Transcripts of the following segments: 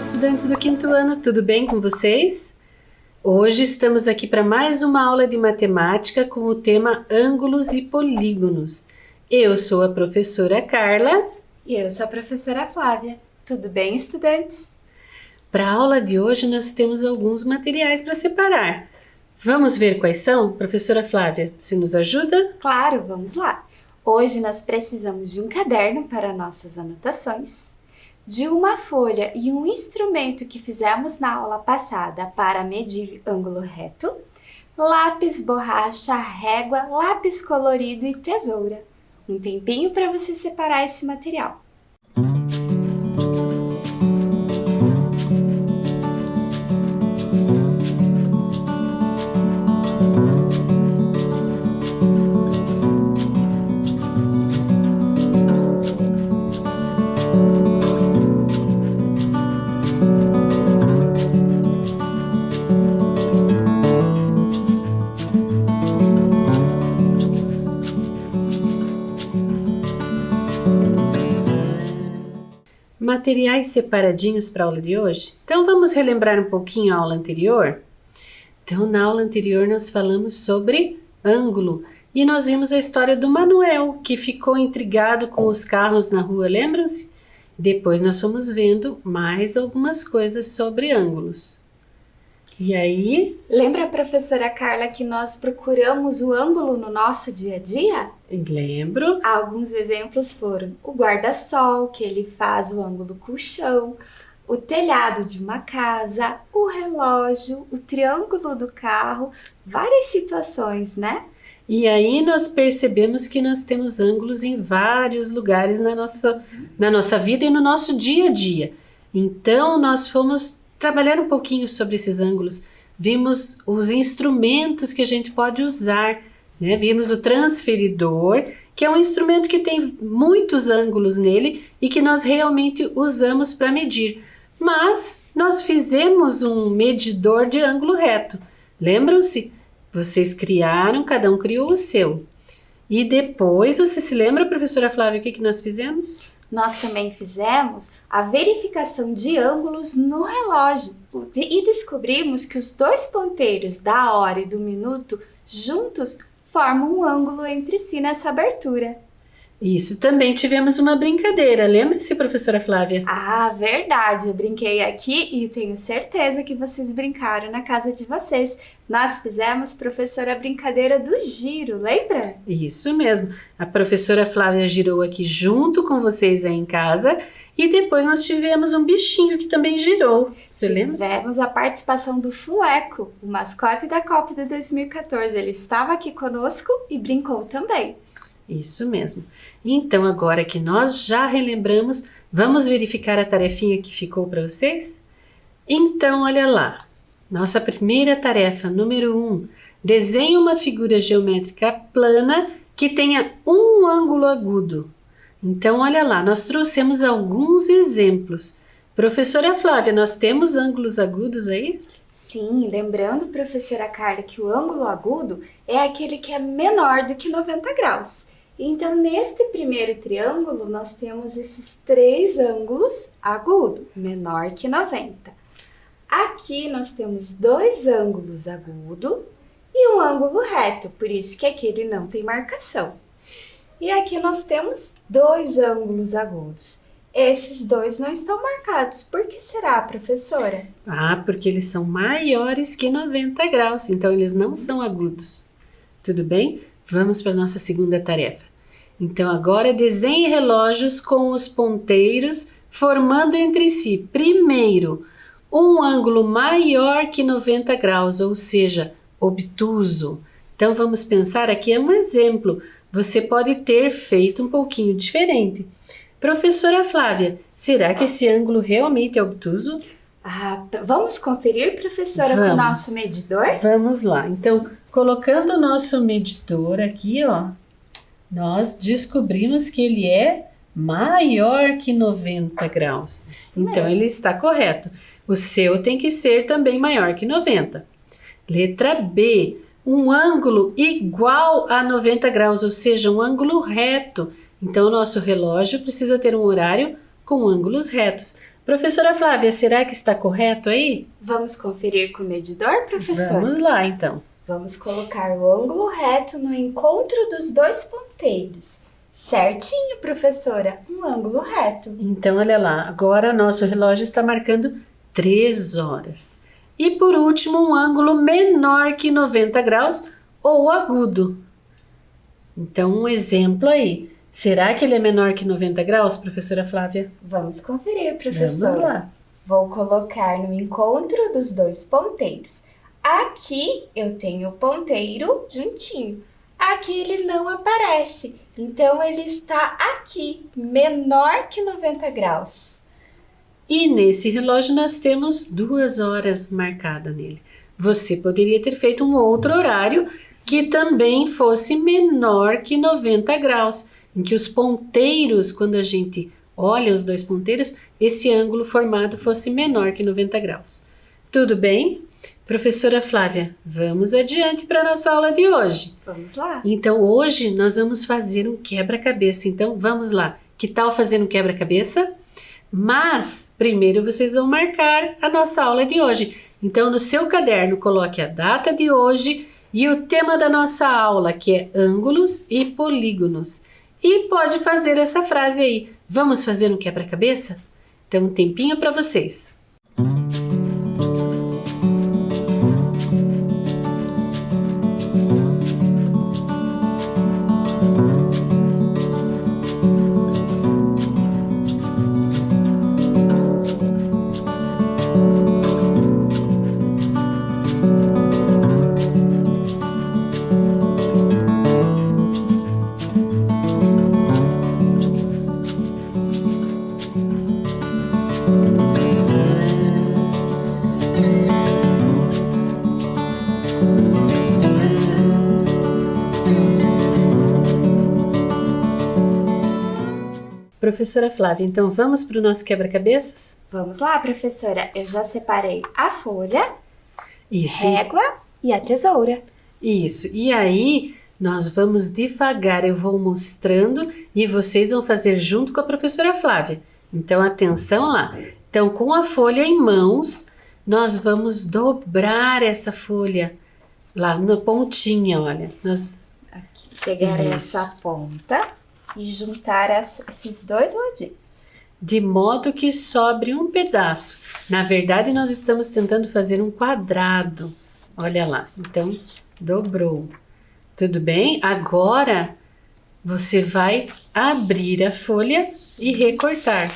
estudantes do quinto ano, tudo bem com vocês? Hoje estamos aqui para mais uma aula de matemática com o tema ângulos e polígonos. Eu sou a professora Carla. E eu sou a professora Flávia. Tudo bem, estudantes? Para a aula de hoje nós temos alguns materiais para separar. Vamos ver quais são? Professora Flávia, você nos ajuda? Claro, vamos lá! Hoje nós precisamos de um caderno para nossas anotações, de uma folha e um instrumento que fizemos na aula passada para medir ângulo reto, lápis, borracha, régua, lápis colorido e tesoura. Um tempinho para você separar esse material. Materiais separadinhos para a aula de hoje? Então vamos relembrar um pouquinho a aula anterior? Então na aula anterior nós falamos sobre ângulo e nós vimos a história do Manuel, que ficou intrigado com os carros na rua, lembram-se? Depois nós fomos vendo mais algumas coisas sobre ângulos. E aí? Lembra a professora Carla que nós procuramos o ângulo no nosso dia a dia? Lembro. Alguns exemplos foram o guarda-sol, que ele faz o ângulo com o chão, o telhado de uma casa, o relógio, o triângulo do carro, várias situações, né? E aí nós percebemos que nós temos ângulos em vários lugares na nossa vida e no nosso dia a dia. Então nós fomos trabalhar um pouquinho sobre esses ângulos, vimos os instrumentos que a gente pode usar, né? Vimos o transferidor, que é um instrumento que tem muitos ângulos nele e que nós realmente usamos para medir. Mas nós fizemos um medidor de ângulo reto. Lembram-se? Vocês criaram, cada um criou o seu. E depois, você se lembra, professora Flávia, o que nós fizemos? Nós também fizemos a verificação de ângulos no relógio e descobrimos que os dois ponteiros da hora e do minuto juntos formam um ângulo entre si nessa abertura. Isso, também tivemos uma brincadeira, lembra-se, professora Flávia? Ah, verdade, eu brinquei aqui e tenho certeza que vocês brincaram na casa de vocês. Nós fizemos, professora, a brincadeira do giro, lembra? Isso mesmo, a professora Flávia girou aqui junto com vocês aí em casa e depois nós tivemos um bichinho que também girou, você lembra? Tivemos a participação do Fuleco, o mascote da Copa de 2014, ele estava aqui conosco e brincou também. Isso mesmo. Então, agora que nós já relembramos, vamos verificar a tarefinha que ficou para vocês? Então, olha lá. Nossa primeira tarefa, número 1. Desenhe uma figura geométrica plana que tenha um ângulo agudo. Então, olha lá, nós trouxemos alguns exemplos. Professora Flávia, nós temos ângulos agudos aí? Sim, lembrando, professora Carla, que o ângulo agudo é aquele que é menor do que 90 graus. Então, neste primeiro triângulo, nós temos esses três ângulos agudos, menor que 90. Aqui nós temos dois ângulos agudos e um ângulo reto, por isso que aqui ele não tem marcação. E aqui nós temos dois ângulos agudos. Esses dois não estão marcados. Por que será, professora? Ah, porque eles são maiores que 90 graus, então eles não são agudos. Tudo bem? Vamos para a nossa segunda tarefa. Então agora desenhe relógios com os ponteiros formando entre si, primeiro, um ângulo maior que 90 graus, ou seja, obtuso. Então vamos pensar aqui, é um exemplo. Você pode ter feito um pouquinho diferente. Professora Flávia, será que esse ângulo realmente é obtuso? Vamos conferir, professora, com o nosso medidor? Vamos lá. Então, colocando o nosso medidor aqui, ó, nós descobrimos que ele é maior que 90 graus. Isso então, mesmo. Ele está correto. O seu tem que ser também maior que 90. Letra B, um ângulo igual a 90 graus, ou seja, um ângulo reto. Então, o nosso relógio precisa ter um horário com ângulos retos. Professora Flávia, será que está correto aí? Vamos conferir com o medidor, professora? Vamos lá, então. Vamos colocar o ângulo reto no encontro dos dois ponteiros. Certinho, professora, um ângulo reto. Então, olha lá, agora nosso relógio está marcando 3 horas. E por último, um ângulo menor que 90 graus ou agudo. Então, um exemplo aí. Será que ele é menor que 90 graus, professora Flávia? Vamos conferir, professora. Vamos lá. Vou colocar no encontro dos dois ponteiros. Aqui eu tenho o ponteiro juntinho. Aqui ele não aparece. Então, ele está aqui, menor que 90 graus. E nesse relógio nós temos 2 horas marcadas nele. Você poderia ter feito um outro horário que também fosse menor que 90 graus, em que os ponteiros, quando a gente olha os dois ponteiros, esse ângulo formado fosse menor que 90 graus. Tudo bem? Professora Flávia, vamos adiante para a nossa aula de hoje. Vamos lá. Então, hoje nós vamos fazer um quebra-cabeça. Então, vamos lá. Que tal fazer um quebra-cabeça? Mas, primeiro vocês vão marcar a nossa aula de hoje. Então, no seu caderno, coloque a data de hoje e o tema da nossa aula, que é ângulos e polígonos. E pode fazer essa frase aí. Vamos fazer um quebra-cabeça? Então, um tempinho para vocês. Professora Flávia, então vamos para o nosso quebra-cabeças? Vamos lá, professora. Eu já separei a folha, Isso. régua e a tesoura. Isso. E aí, nós vamos devagar. Eu vou mostrando e vocês vão fazer junto com a professora Flávia. Então, atenção lá. Então, com a folha em mãos, nós vamos dobrar essa folha lá na pontinha, olha. Aqui, pegar Isso. essa ponta e juntar esses dois ladinhos. De modo que sobre um pedaço. Na verdade, nós estamos tentando fazer um quadrado. Olha lá. Então, dobrou. Tudo bem? Agora, você vai abrir a folha e recortar.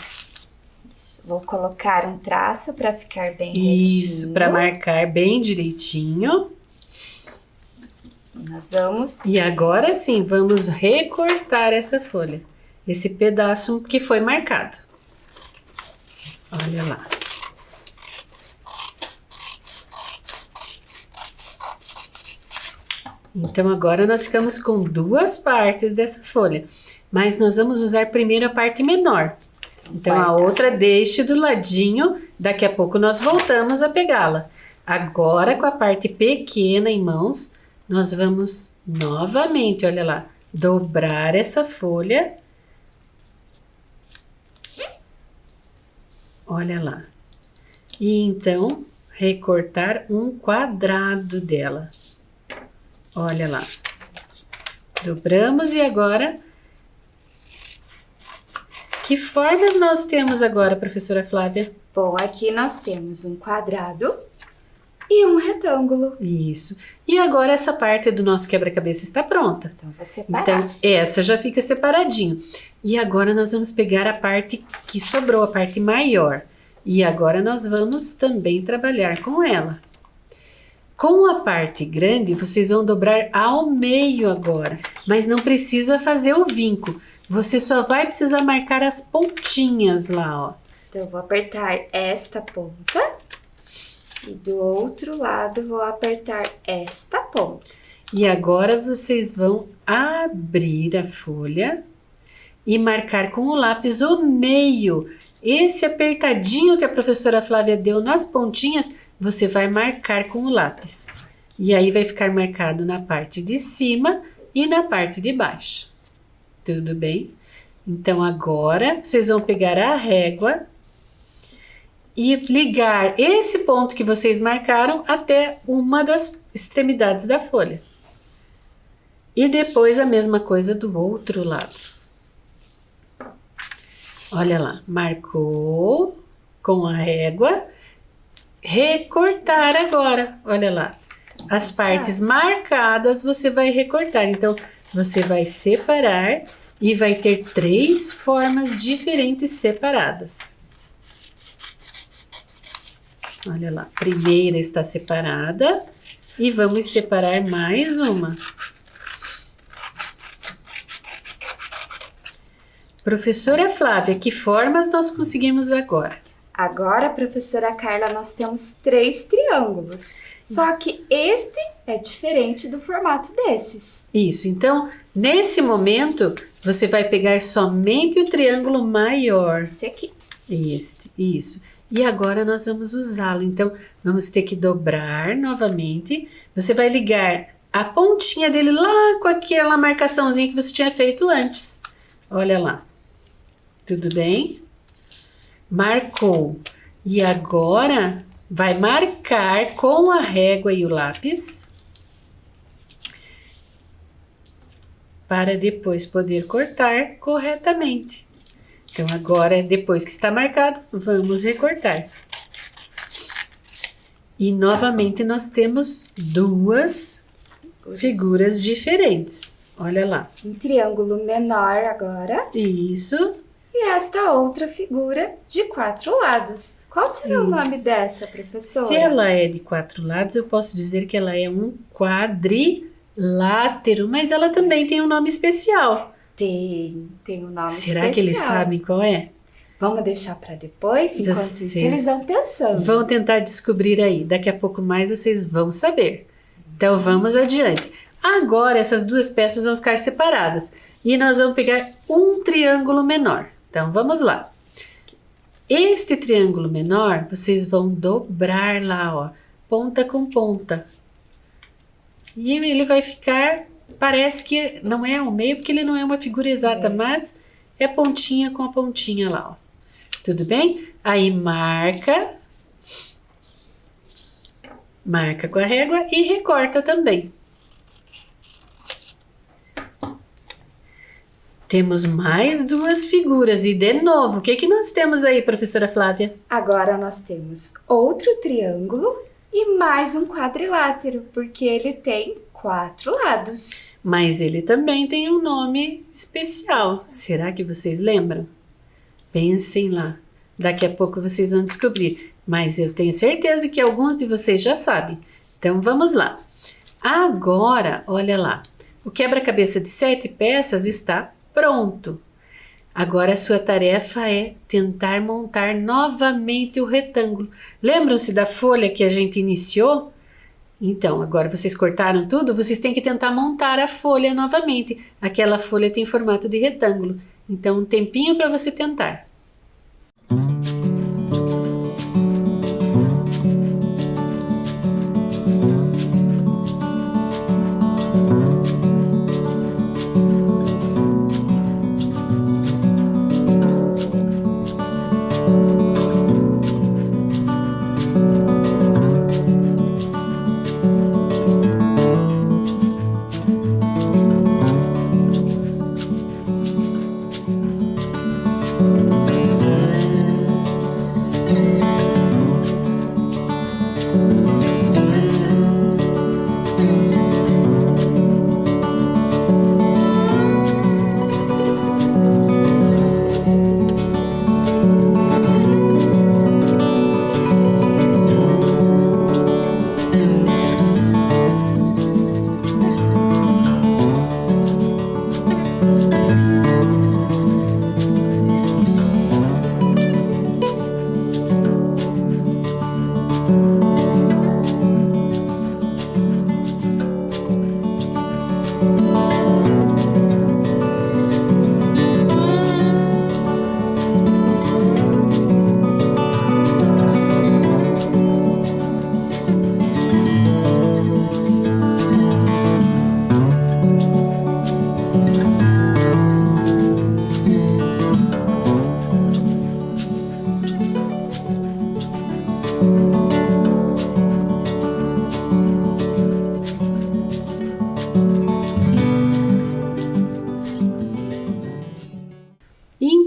Isso. Vou colocar um traço para ficar bem Isso, retinho. para marcar bem direitinho. Nós vamos... E agora sim, vamos recortar essa folha. Esse pedaço que foi marcado. Olha lá. Então, agora nós ficamos com 2 partes dessa folha. Mas nós vamos usar primeiro a parte menor. Então, a outra deixe do ladinho. Daqui a pouco nós voltamos a pegá-la. Agora, com a parte pequena em mãos, nós vamos novamente, olha lá, dobrar essa folha. Olha lá. E então, recortar um quadrado dela. Olha lá. Dobramos e agora... Que formas nós temos agora, professora Flávia? Bom, aqui nós temos um quadrado e um retângulo. Isso. E agora essa parte do nosso quebra-cabeça está pronta. Então, vou separar. Então, essa já fica separadinho. E agora nós vamos pegar a parte que sobrou, a parte maior. E agora nós vamos também trabalhar com ela. Com a parte grande, vocês vão dobrar ao meio agora. Mas não precisa fazer o vinco. Você só vai precisar marcar as pontinhas lá, ó. Então, eu vou apertar esta ponta e do outro lado vou apertar esta ponta. E agora vocês vão abrir a folha e marcar com o lápis o meio. Esse apertadinho que a professora Flávia deu nas pontinhas, você vai marcar com o lápis. E aí vai ficar marcado na parte de cima e na parte de baixo. Tudo bem? Então agora vocês vão pegar a régua e ligar esse ponto que vocês marcaram até uma das extremidades da folha. E depois a mesma coisa do outro lado. Olha lá, marcou com a régua, recortar agora, olha lá. As partes marcadas você vai recortar, então você vai separar e vai ter 3 formas diferentes separadas. Olha lá, a primeira está separada e vamos separar mais uma. Professora Flávia, que formas nós conseguimos agora? Agora, professora Carla, nós temos 3 triângulos. Só que este é diferente do formato desses. Isso, então, nesse momento, você vai pegar somente o triângulo maior. Esse aqui. Isso. E agora nós vamos usá-lo. Então, vamos ter que dobrar novamente. Você vai ligar a pontinha dele lá com aquela marcaçãozinha que você tinha feito antes. Olha lá. Tudo bem? Marcou. E agora vai marcar com a régua e o lápis para depois poder cortar corretamente. Então, agora, depois que está marcado, vamos recortar. E novamente nós temos 2 figuras diferentes. Olha lá. Um triângulo menor agora. Isso. E esta outra figura de 4 lados. Qual será o nome dessa, professora? Se ela é de 4 lados, eu posso dizer que ela é um quadrilátero, mas ela também tem um nome especial. Tem um nome especial. Será que eles sabem qual é? Vamos deixar para depois? Enquanto isso, eles vão pensando. Vão tentar descobrir aí. Daqui a pouco mais vocês vão saber. Então, vamos adiante. Agora, essas 2 peças vão ficar separadas. E nós vamos pegar um triângulo menor. Então, vamos lá. Este triângulo menor, vocês vão dobrar lá, ó, ponta com ponta. E ele vai ficar, parece que não é ao meio, porque ele não é uma figura exata, mas é pontinha com a pontinha lá, ó. Tudo bem? Aí marca com a régua e recorta também. Temos mais 2 figuras e de novo, o que nós temos aí, professora Flávia? Agora nós temos outro triângulo e mais um quadrilátero, porque ele tem 4 lados. Mas ele também tem um nome especial. Será que vocês lembram? Pensem lá. Daqui a pouco vocês vão descobrir. Mas eu tenho certeza que alguns de vocês já sabem. Então vamos lá. Agora, olha lá. O quebra-cabeça de 7 peças está pronto. Agora a sua tarefa é tentar montar novamente o retângulo. Lembram-se da folha que a gente iniciou? Então, agora vocês cortaram tudo, vocês têm que tentar montar a folha novamente. Aquela folha tem formato de retângulo. Então, um tempinho para você tentar.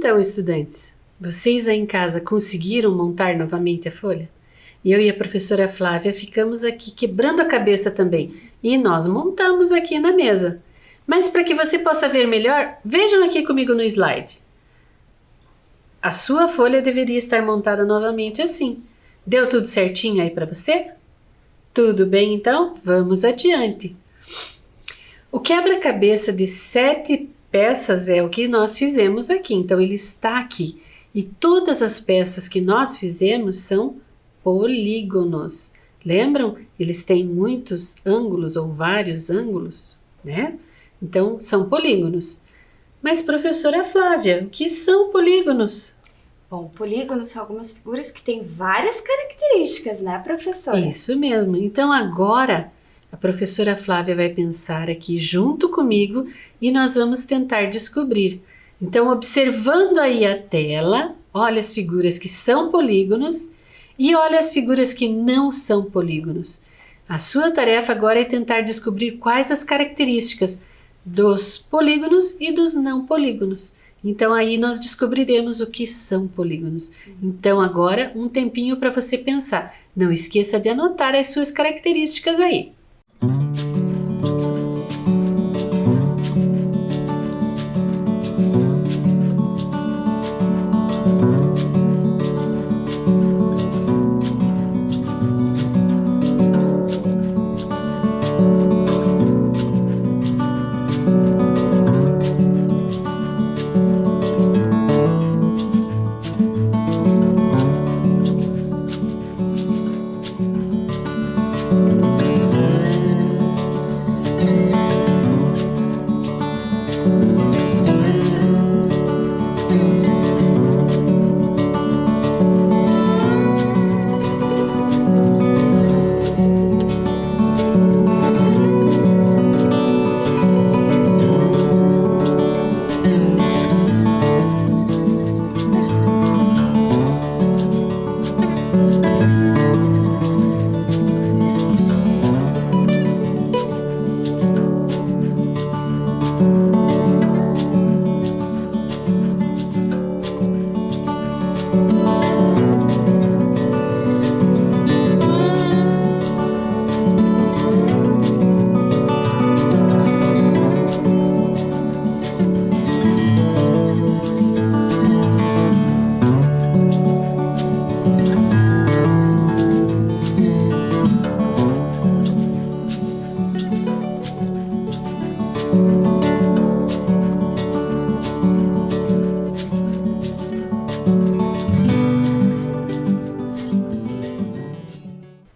Então, estudantes, vocês aí em casa conseguiram montar novamente a folha? Eu e a professora Flávia ficamos aqui quebrando a cabeça também e nós montamos aqui na mesa. Mas para que você possa ver melhor, vejam aqui comigo no slide. A sua folha deveria estar montada novamente assim. Deu tudo certinho aí para você? Tudo bem, então? Vamos adiante. O quebra-cabeça de 7 peças é o que nós fizemos aqui. Então, ele está aqui. E todas as peças que nós fizemos são polígonos. Lembram? Eles têm muitos ângulos ou vários ângulos, né? Então, são polígonos. Mas, professora Flávia, o que são polígonos? Bom, polígonos são algumas figuras que têm várias características, né, professora? Isso mesmo. Então, agora, a professora Flávia vai pensar aqui junto comigo e nós vamos tentar descobrir. Então, observando aí a tela, olha as figuras que são polígonos e olha as figuras que não são polígonos. A sua tarefa agora é tentar descobrir quais as características dos polígonos e dos não polígonos. Então, aí nós descobriremos o que são polígonos. Então, agora, um tempinho para você pensar. Não esqueça de anotar as suas características aí.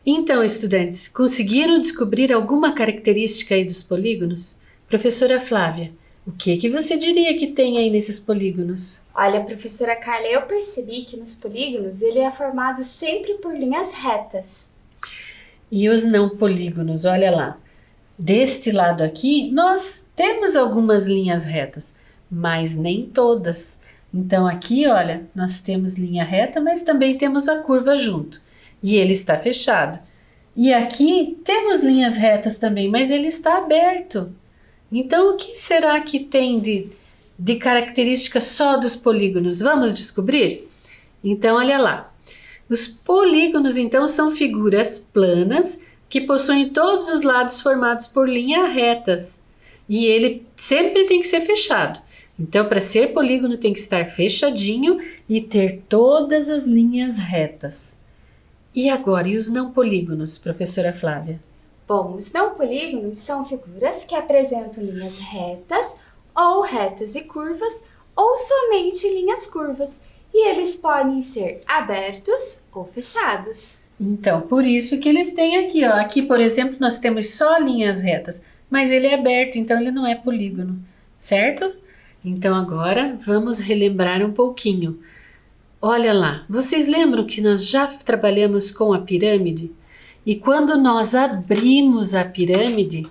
Então, estudantes, conseguiram descobrir alguma característica aí dos polígonos? Professora Flávia, o que você diria que tem aí nesses polígonos? Olha, professora Carla, eu percebi que nos polígonos ele é formado sempre por linhas retas. E os não polígonos, olha lá. Deste lado aqui, nós temos algumas linhas retas, mas nem todas. Então aqui, olha, nós temos linha reta, mas também temos a curva junto. E ele está fechado. E aqui temos linhas retas também, mas ele está aberto. Então, o que será que tem de característica só dos polígonos? Vamos descobrir? Então, olha lá. Os polígonos, então, são figuras planas que possuem todos os lados formados por linhas retas. E ele sempre tem que ser fechado. Então, para ser polígono, tem que estar fechadinho e ter todas as linhas retas. E agora, e os não polígonos, professora Flávia? Bom, os não polígonos são figuras que apresentam linhas retas ou retas e curvas ou somente linhas curvas. E eles podem ser abertos ou fechados. Então, por isso que eles têm aqui, ó. Aqui, por exemplo, nós temos só linhas retas, mas ele é aberto, então ele não é polígono, certo? Então agora vamos relembrar um pouquinho. Olha lá, vocês lembram que nós já trabalhamos com a pirâmide? E quando nós abrimos a pirâmide,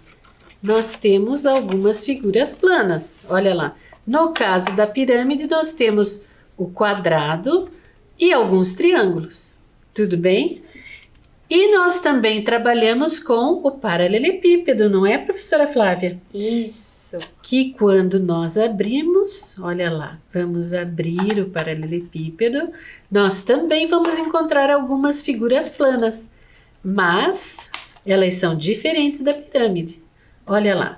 nós temos algumas figuras planas. Olha lá, no caso da pirâmide, nós temos o quadrado e alguns triângulos. Tudo bem? E nós também trabalhamos com o paralelepípedo, não é, professora Flávia? Isso. Que quando nós abrimos, olha lá, vamos abrir o paralelepípedo, nós também vamos encontrar algumas figuras planas, mas elas são diferentes da pirâmide. Olha lá,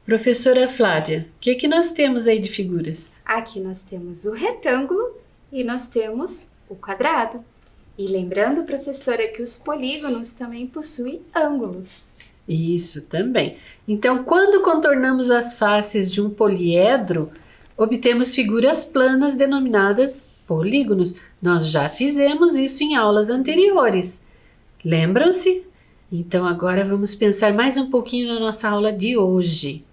professora Flávia, o que nós temos aí de figuras? Aqui nós temos o retângulo e nós temos o quadrado. E lembrando, professora, que os polígonos também possuem ângulos. Isso também. Então, quando contornamos as faces de um poliedro, obtemos figuras planas denominadas polígonos. Nós já fizemos isso em aulas anteriores. Lembram-se? Então, agora vamos pensar mais um pouquinho na nossa aula de hoje.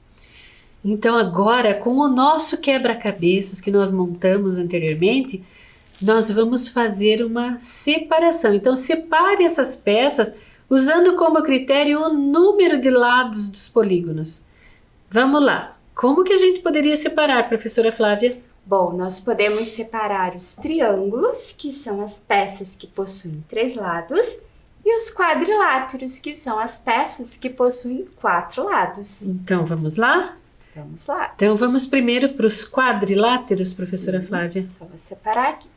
Então, agora, com o nosso quebra-cabeças que nós montamos anteriormente, nós vamos fazer uma separação. Então, separe essas peças usando como critério o número de lados dos polígonos. Vamos lá. Como que a gente poderia separar, professora Flávia? Bom, nós podemos separar os triângulos, que são as peças que possuem 3 lados, e os quadriláteros, que são as peças que possuem 4 lados. Então, vamos lá? Vamos lá. Então, vamos primeiro para os quadriláteros, professora Flávia. Só vou separar aqui.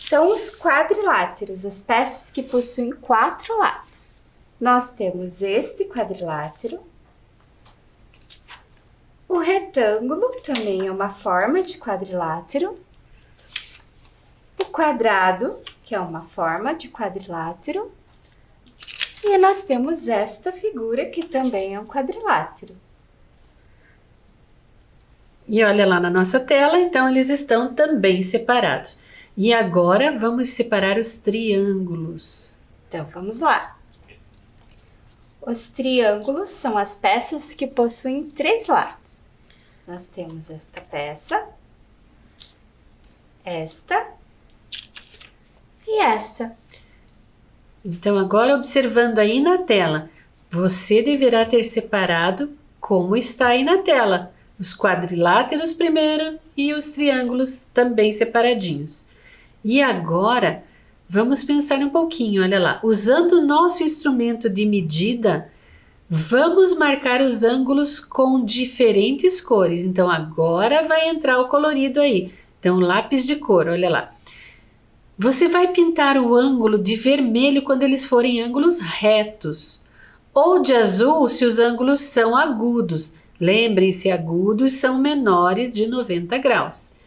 Então, os quadriláteros, as peças que possuem 4 lados. Nós temos este quadrilátero. O retângulo também é uma forma de quadrilátero. O quadrado, que é uma forma de quadrilátero. E nós temos esta figura, que também é um quadrilátero. E olha lá na nossa tela, então eles estão também separados. E agora vamos separar os triângulos. Então, vamos lá. Os triângulos são as peças que possuem 3 lados. Nós temos esta peça, esta e essa. Então, agora observando aí na tela, você deverá ter separado como está aí na tela. Os quadriláteros primeiro e os triângulos também separadinhos. E agora, vamos pensar um pouquinho, olha lá. Usando o nosso instrumento de medida, vamos marcar os ângulos com diferentes cores. Então, agora vai entrar o colorido aí. Então, lápis de cor, olha lá. Você vai pintar o ângulo de vermelho quando eles forem ângulos retos. Ou de azul se os ângulos são agudos. Lembrem-se, agudos são menores de 90 graus.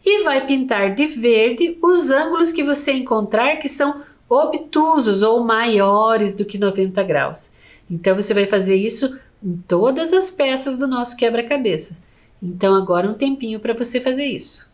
E vai pintar de verde os ângulos que você encontrar que são obtusos ou maiores do que 90 graus. Então, você vai fazer isso em todas as peças do nosso quebra-cabeça. Então, agora um tempinho para você fazer isso.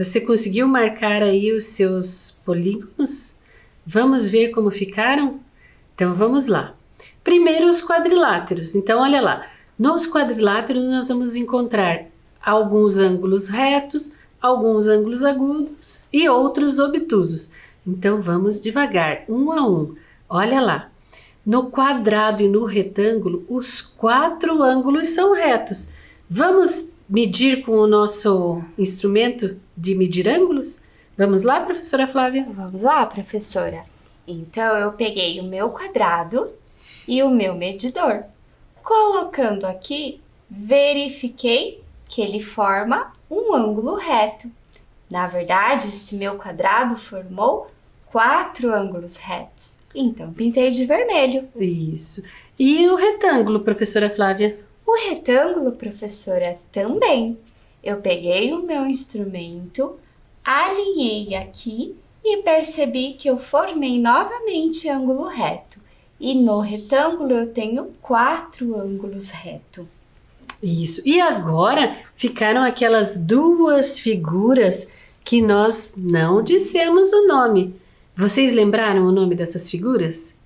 Você conseguiu marcar aí os seus polígonos? Vamos ver como ficaram? Então vamos lá. Primeiro os quadriláteros. Então olha lá, nos quadriláteros nós vamos encontrar alguns ângulos retos, alguns ângulos agudos e outros obtusos. Então vamos devagar, um a um. Olha lá, no quadrado e no retângulo, os 4 ângulos são retos. Vamos medir com o nosso instrumento de medir ângulos? Vamos lá, professora Flávia? Vamos lá, professora. Então, eu peguei o meu quadrado e o meu medidor. Colocando aqui, verifiquei que ele forma um ângulo reto. Na verdade, esse meu quadrado formou 4 ângulos retos. Então, pintei de vermelho. Isso. E o retângulo, professora Flávia? O retângulo, professora, também. Eu peguei o meu instrumento, alinhei aqui e percebi que eu formei novamente ângulo reto. E no retângulo eu tenho 4 ângulos retos. Isso. E agora ficaram aquelas 2 figuras que nós não dissemos o nome. Vocês lembraram o nome dessas figuras?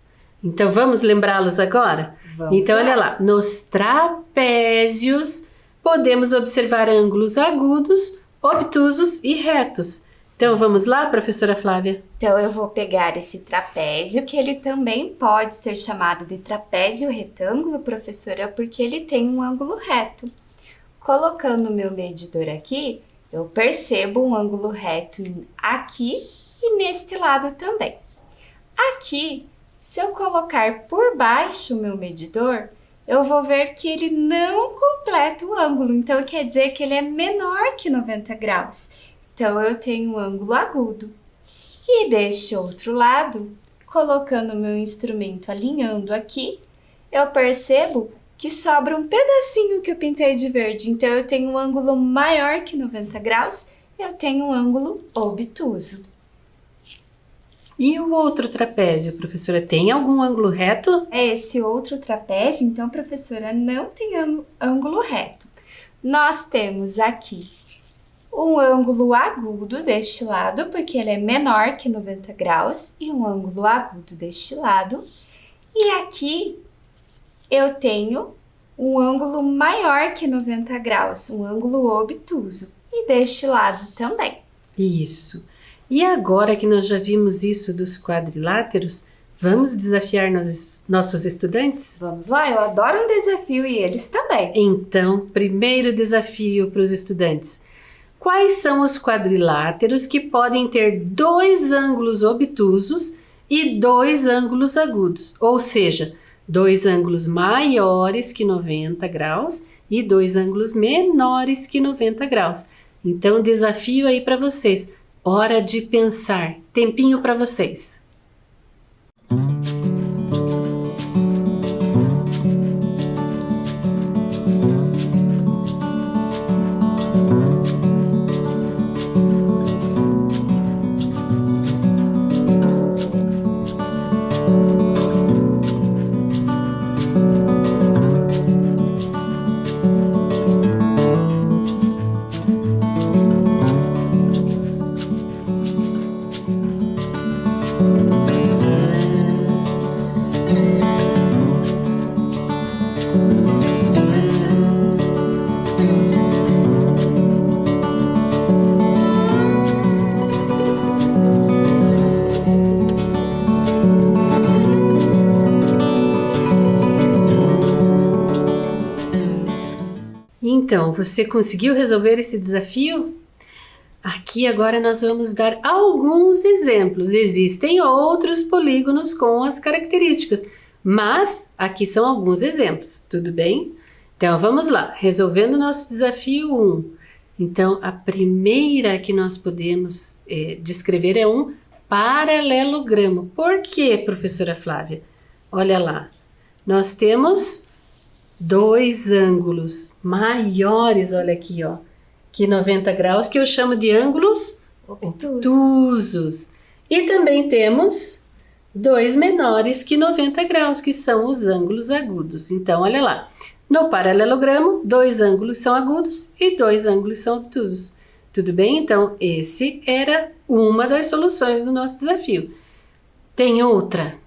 Então vamos lembrá-los agora? Então olha lá, nos trapézios podemos observar ângulos agudos, obtusos e retos. Então vamos lá, professora Flávia? Então eu vou pegar esse trapézio, que ele também pode ser chamado de trapézio retângulo, professora, porque ele tem um ângulo reto. Colocando o meu medidor aqui, eu percebo um ângulo reto aqui e neste lado também. Aqui, se eu colocar por baixo o meu medidor, eu vou ver que ele não completa o ângulo, então quer dizer que ele é menor que 90 graus. Então, eu tenho um ângulo agudo. E deste outro lado, colocando o meu instrumento alinhando aqui, eu percebo que sobra um pedacinho que eu pintei de verde. Então, eu tenho um ângulo maior que 90 graus, eu tenho um ângulo obtuso. E o outro trapézio, professora, tem algum ângulo reto? Esse outro trapézio, então, professora, não tem ângulo reto. Nós temos aqui um ângulo agudo deste lado, porque ele é menor que 90 graus, e um ângulo agudo deste lado. E aqui eu tenho um ângulo maior que 90 graus, um ângulo obtuso, e deste lado também. Isso. E agora que nós já vimos isso dos quadriláteros, vamos desafiar nossos estudantes? Vamos lá, eu adoro um desafio e eles também. Então, primeiro desafio para os estudantes. Quais são os quadriláteros que podem ter 2 ângulos obtusos e 2 ângulos agudos? Ou seja, 2 ângulos maiores que 90 graus e 2 ângulos menores que 90 graus. Então, desafio aí para vocês. Hora de pensar. Tempinho para vocês. Então, você conseguiu resolver esse desafio? Aqui agora nós vamos dar alguns exemplos. Existem outros polígonos com as características, mas aqui são alguns exemplos, tudo bem? Então vamos lá, resolvendo o nosso desafio 1. Então a primeira que nós podemos descrever é um paralelogramo. Por quê, professora Flávia? Olha lá, nós temos 2 ângulos maiores, olha aqui, ó, que 90 graus, que eu chamo de ângulos obtusos. E também temos 2 menores que 90 graus, que são os ângulos agudos. Então, olha lá, no paralelogramo, 2 ângulos são agudos e 2 ângulos são obtusos. Tudo bem? Então, esse era uma das soluções do nosso desafio. Tem outra?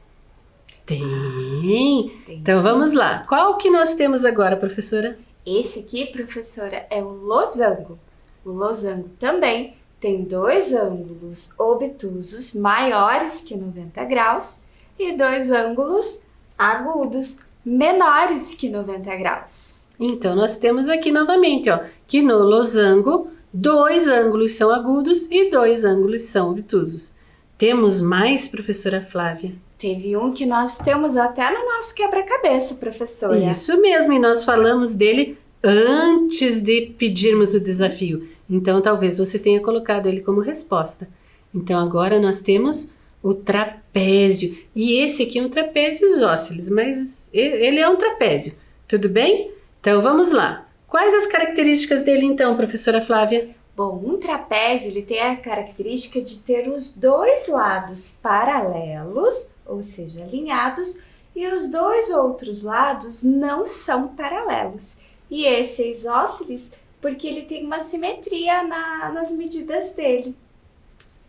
Tem. Então, vamos lá. Qual que nós temos agora, professora? Esse aqui, professora, é o losango. O losango também tem dois ângulos obtusos maiores que 90 graus e dois ângulos agudos menores que 90 graus. Então, nós temos aqui novamente, ó, que no losango, dois ângulos são agudos e dois ângulos são obtusos. Temos mais, professora Flávia? Teve um que nós temos até no nosso quebra-cabeça, professora. Isso mesmo, e nós falamos dele antes de pedirmos o desafio. Então, talvez você tenha colocado ele como resposta. Então, agora nós temos o trapézio. E esse aqui é um trapézio isósceles, mas ele é um trapézio. Tudo bem? Então, vamos lá. Quais as características dele, então, professora Flávia? Bom, um trapézio ele tem a característica de ter os dois lados paralelos, ou seja, alinhados, e os dois outros lados não são paralelos. E esse é isósceles porque ele tem uma simetria nas medidas dele.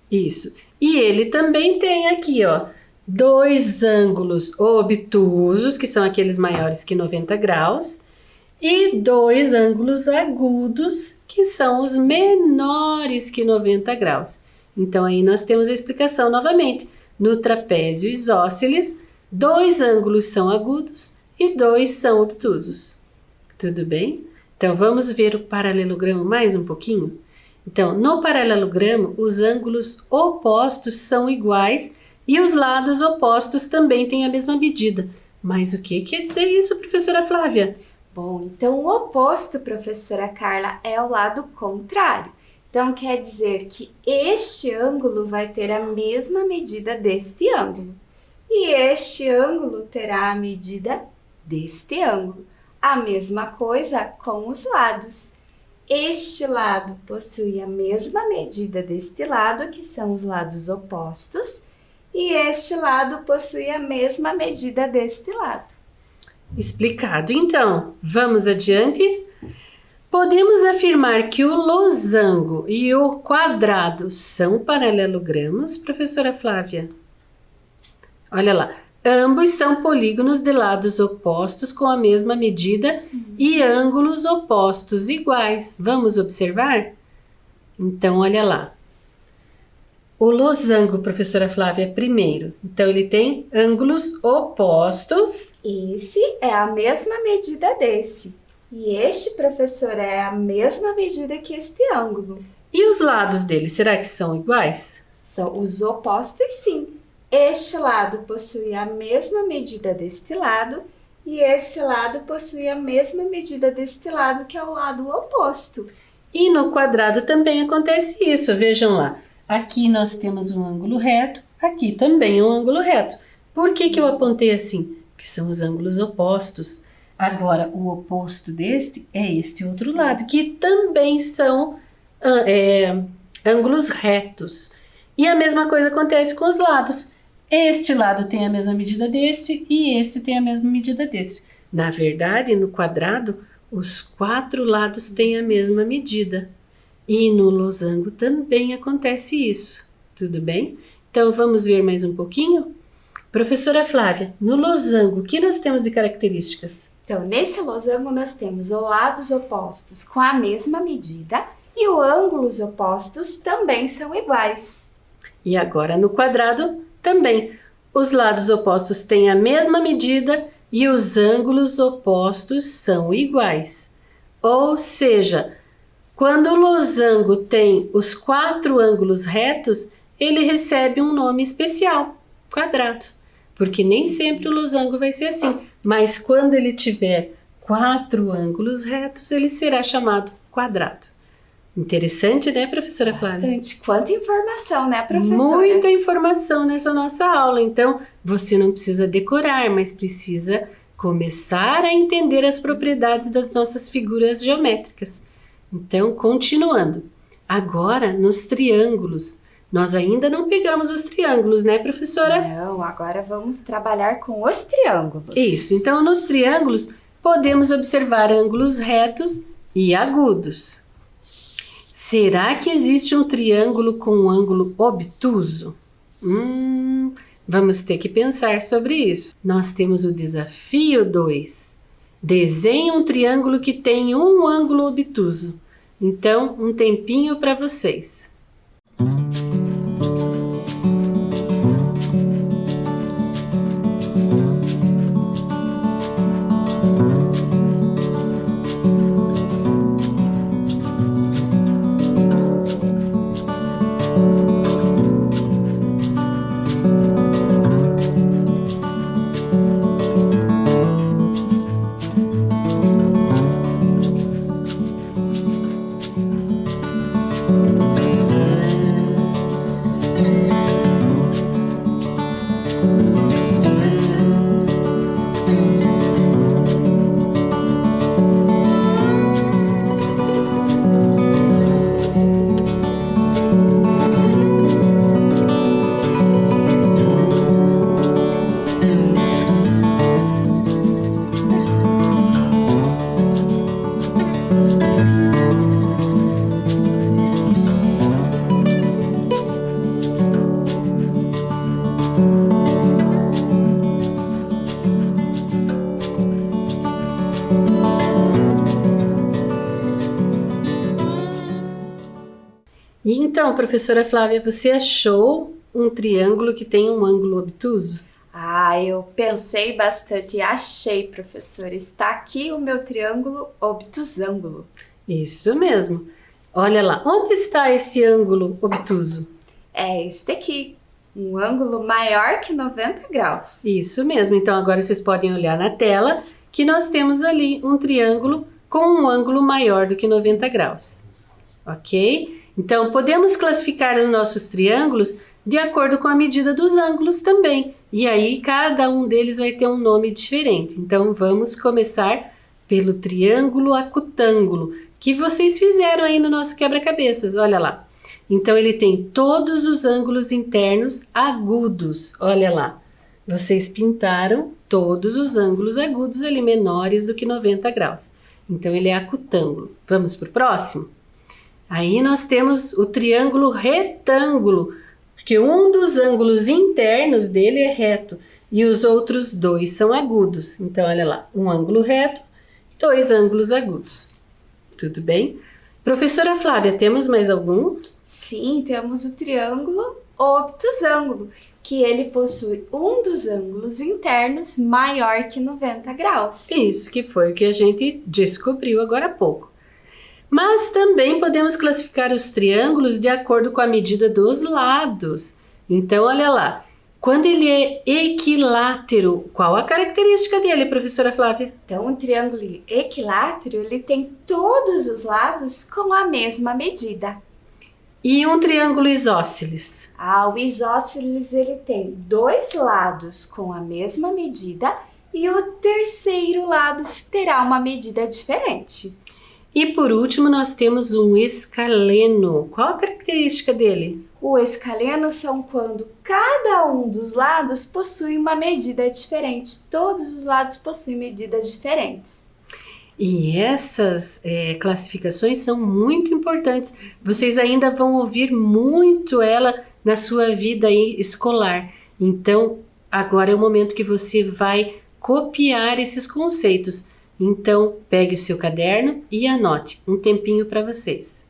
Isso. E ele também tem aqui, ó, dois ângulos obtusos, que são aqueles maiores que 90 graus, e dois ângulos agudos, que são os menores que 90 graus. Então, aí nós temos a explicação novamente. No trapézio isósceles, dois ângulos são agudos e dois são obtusos. Tudo bem? Então, vamos ver o paralelogramo mais um pouquinho? Então, no paralelogramo, os ângulos opostos são iguais e os lados opostos também têm a mesma medida. Mas o que quer dizer isso, professora Flávia? Bom, então o oposto, professora Carla, é o lado contrário. Então, quer dizer que este ângulo vai ter a mesma medida deste ângulo. E este ângulo terá a medida deste ângulo. A mesma coisa com os lados. Este lado possui a mesma medida deste lado, que são os lados opostos, e este lado possui a mesma medida deste lado. Explicado. Então, vamos adiante? Podemos afirmar que o losango e o quadrado são paralelogramos, professora Flávia? Olha lá. Ambos são polígonos de lados opostos com a mesma medida e ângulos opostos iguais. Vamos observar? Então, olha lá. O losango, professora Flávia, primeiro. Então, ele tem ângulos opostos. Esse é a mesma medida desse. E este, professora, é a mesma medida que este ângulo. E os lados dele, será que são iguais? São os opostos, sim. Este lado possui a mesma medida deste lado e esse lado possui a mesma medida deste lado, que é o lado oposto. E no quadrado também acontece isso, vejam lá. Aqui nós temos um ângulo reto, aqui também um ângulo reto. Por que eu apontei assim? Porque são os ângulos opostos. Agora, o oposto deste é este outro lado, que também são ângulos retos. E a mesma coisa acontece com os lados. Este lado tem a mesma medida deste e este tem a mesma medida deste. Na verdade, no quadrado, os quatro lados têm a mesma medida. E no losango também acontece isso. Tudo bem? Então, vamos ver mais um pouquinho? Professora Flávia, no losango, o que nós temos de características? Então, nesse losango nós temos os lados opostos com a mesma medida e os ângulos opostos também são iguais. E agora no quadrado também. Os lados opostos têm a mesma medida e os ângulos opostos são iguais. Ou seja, quando o losango tem os quatro ângulos retos, ele recebe um nome especial, quadrado. Porque nem sempre o losango vai ser assim. Mas quando ele tiver quatro ângulos retos, ele será chamado quadrado. Interessante, né, professora Flávia? Bastante. Quanta informação, né, professora? Muita informação nessa nossa aula. Então, você não precisa decorar, mas precisa começar a entender as propriedades das nossas figuras geométricas. Então, continuando. Agora, nos triângulos. Nós ainda não pegamos os triângulos, né, professora? Não, agora vamos trabalhar com os triângulos. Isso. Então, nos triângulos, podemos observar ângulos retos e agudos. Será que existe um triângulo com um ângulo obtuso? Vamos ter que pensar sobre isso. Nós temos o desafio 2. Desenhe um triângulo que tem um ângulo obtuso. Então, um tempinho para vocês. E então, professora Flávia, você achou um triângulo que tem um ângulo obtuso? Eu pensei bastante e achei, professora. Está aqui o meu triângulo obtusângulo. Isso mesmo. Olha lá, onde está esse ângulo obtuso? É este aqui, um ângulo maior que 90 graus. Isso mesmo. Então, agora vocês podem olhar na tela que nós temos ali um triângulo com um ângulo maior do que 90 graus. Ok? Então, podemos classificar os nossos triângulos de acordo com a medida dos ângulos também. E aí, cada um deles vai ter um nome diferente. Então, vamos começar pelo triângulo acutângulo, que vocês fizeram aí no nosso quebra-cabeças. Olha lá. Então, ele tem todos os ângulos internos agudos. Olha lá. Vocês pintaram todos os ângulos agudos ali menores do que 90 graus. Então, ele é acutângulo. Vamos para o próximo? Aí nós temos o triângulo retângulo, porque um dos ângulos internos dele é reto e os outros dois são agudos. Então, olha lá, um ângulo reto, dois ângulos agudos. Tudo bem? Professora Flávia, temos mais algum? Sim, temos o triângulo obtusângulo, que ele possui um dos ângulos internos maior que 90 graus. Isso, que foi o que a gente descobriu agora há pouco. Mas também podemos classificar os triângulos de acordo com a medida dos lados. Então, olha lá, quando ele é equilátero, qual a característica dele, professora Flávia? Então, um triângulo equilátero, ele tem todos os lados com a mesma medida. E um triângulo isósceles? O isósceles, ele tem dois lados com a mesma medida e o terceiro lado terá uma medida diferente. E por último, nós temos um escaleno. Qual a característica dele? O escaleno são quando cada um dos lados possui uma medida diferente. Todos os lados possuem medidas diferentes. E essas classificações são muito importantes. Vocês ainda vão ouvir muito ela na sua vida aí escolar. Então, agora é o momento que você vai copiar esses conceitos. Então, pegue o seu caderno e anote um tempinho para vocês.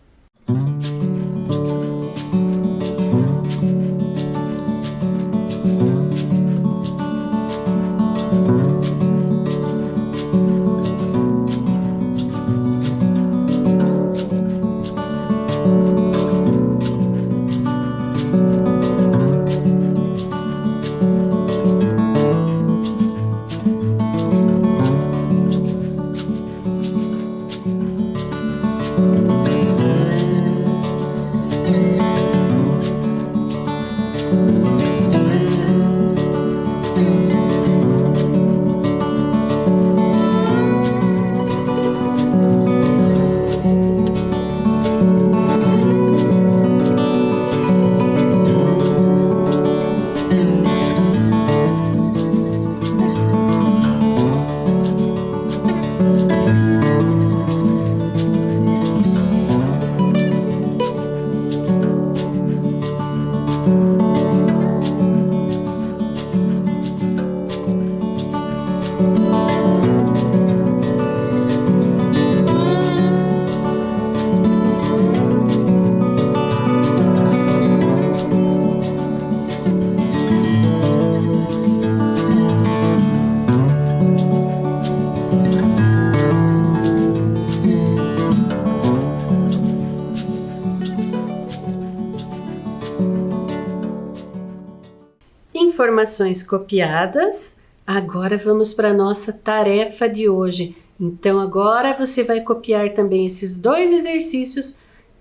Informações copiadas. Agora vamos para a nossa tarefa de hoje. Então agora você vai copiar também esses 2 exercícios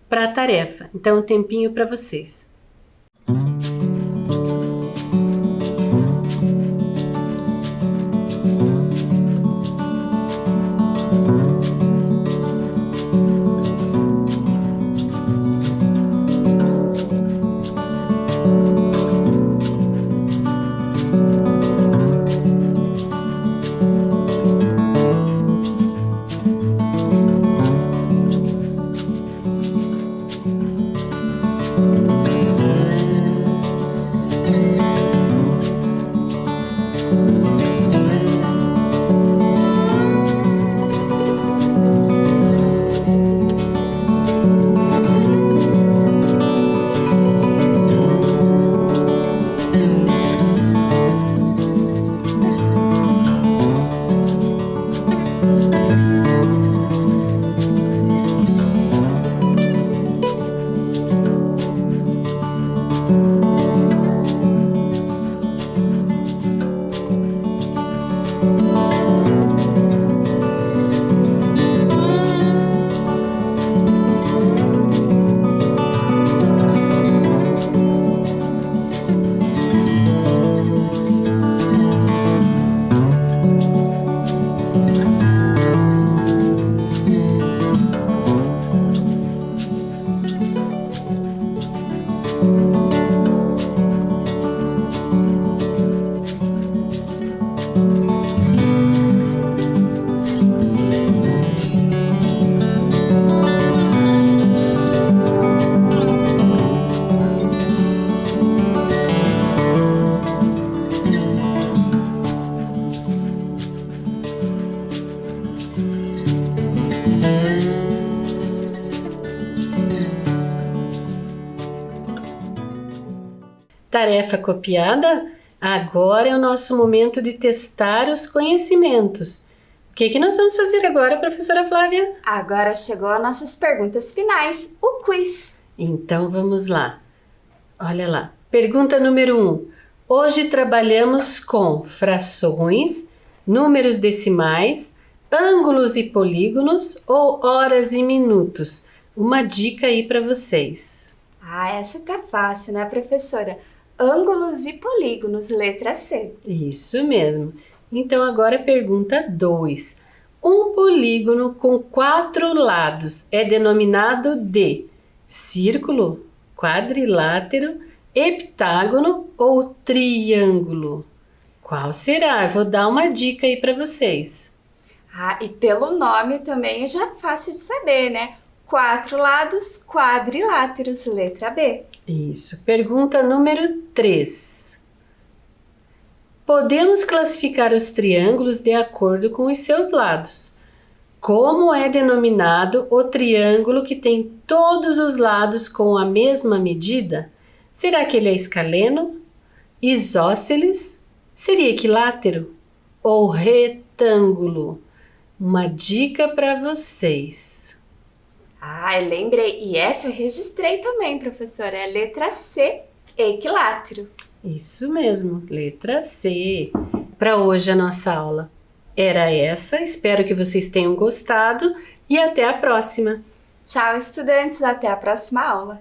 para a tarefa. Então um tempinho para vocês. Tarefa copiada? Agora é o nosso momento de testar os conhecimentos. O que nós vamos fazer agora, professora Flávia? Agora chegou as nossas perguntas finais, o quiz. Então vamos lá. Olha lá. Pergunta número 1. Hoje trabalhamos com frações, números decimais, ângulos e polígonos ou horas e minutos? Uma dica aí para vocês. Essa tá fácil, né, professora? Ângulos e polígonos, letra C. Isso mesmo. Então agora pergunta 2. Um polígono com 4 lados é denominado de círculo, quadrilátero, heptágono ou triângulo? Qual será? Eu vou dar uma dica aí para vocês. E pelo nome também já é fácil de saber, né? 4 lados, quadriláteros, letra B. Isso. Pergunta número 3. Podemos classificar os triângulos de acordo com os seus lados. Como é denominado o triângulo que tem todos os lados com a mesma medida? Será que ele é escaleno? Isósceles? Seria equilátero? Ou retângulo? Uma dica para vocês. Eu lembrei. E essa eu registrei também, professora. É a letra C, equilátero. Isso mesmo, letra C. Para hoje a nossa aula era essa. Espero que vocês tenham gostado e até a próxima. Tchau, estudantes. Até a próxima aula.